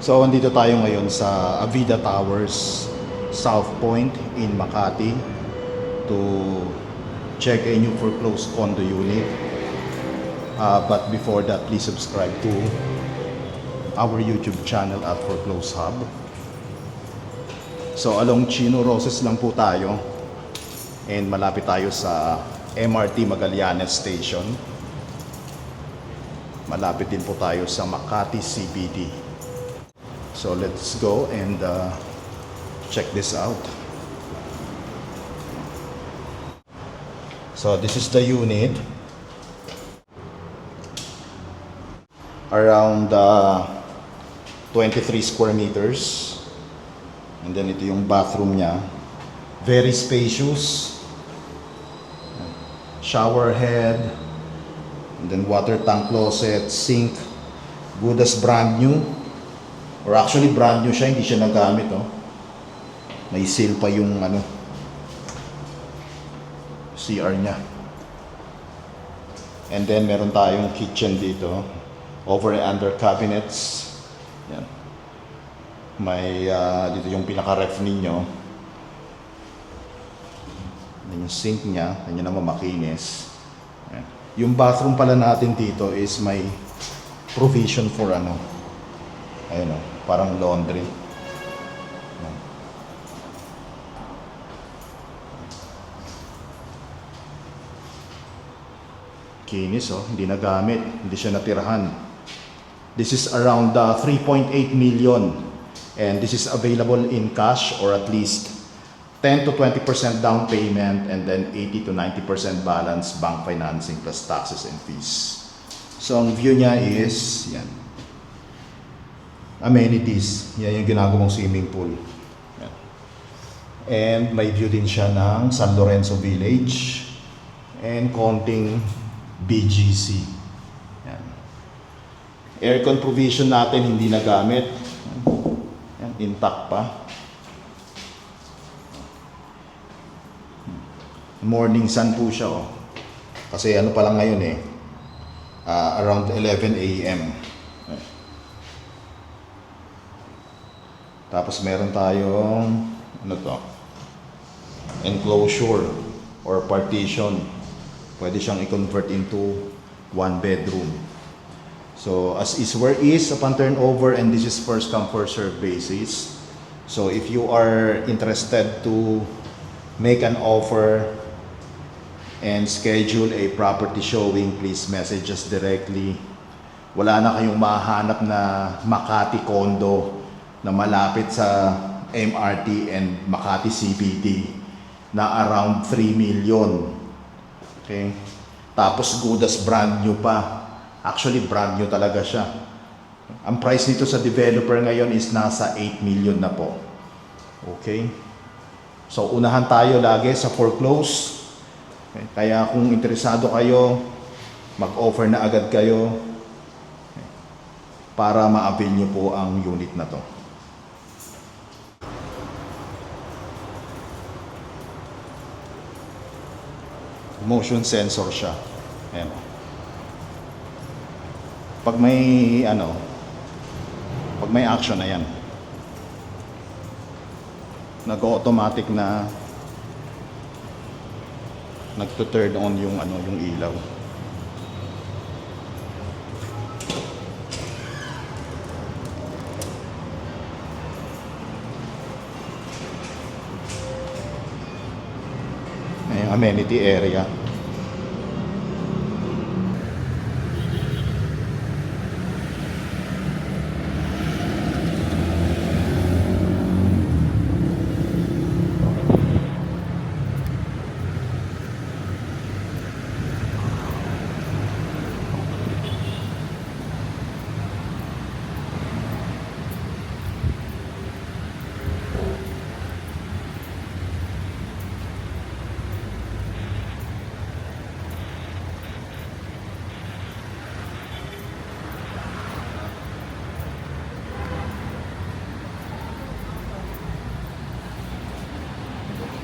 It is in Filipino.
So, andito tayo ngayon sa Avida Towers, South Point in Makati to check a new foreclosed condo unit. But before that, please subscribe to our YouTube channel at Foreclose Hub. So, along Chino Roses lang po tayo and malapit tayo sa MRT Magallanes Station. Malapit din po tayo sa Makati CBD. So let's go and check this out. So this is the unit. Around 23 square meters. And then ito yung bathroom niya. Very spacious. Shower head. And then water tank, closet, sink. Good as brand new. Or actually brand new siya, hindi siya nagamit, oh. May seal pa yung CR niya. And then meron tayong kitchen dito. Over and under cabinets. Yan. May dito yung pinaka-ref ninyo. Yan yung sink niya, yan naman makinis. Yan. Yung bathroom pala natin dito is may provision for ayun, parang laundry. Kinis, hindi nagamit, hindi siya natirahan. This is around 3.8 million and this is available in cash or at least 10 to 20% down payment and then 80 to 90% balance bank financing plus taxes and fees. So ang view niya is yan. Amenities, yan yung ginagawang swimming pool. Yan. And may view din siya ng San Lorenzo Village and konting BGC. Yan. Aircon provision natin hindi nagamit. Yan, intact pa. Morning sun po siya, kasi pa lang ngayon around 11 a.m. Tapos meron tayong enclosure or partition. Pwede siyang i-convert into one bedroom. So as is where is upon turnover, and this is first come first serve basis. So if you are interested to make an offer and schedule a property showing, please message us directly. Wala na kayong mahanap na Makati condo na malapit sa MRT and Makati CBD na around 3 million. Okay? Tapos good as brand new pa. Actually brand new talaga siya. Ang price nito sa developer ngayon is nasa 8 million na po. Okay? So unahan tayo lagi sa foreclose. Okay? Kaya kung interesado kayo, mag-offer na agad kayo para ma-avail nyo po ang unit na to. Motion sensor siya. Ayan. Pag may action na yan, nag-automatic na nagto-turn on yung ilaw. Amenity area.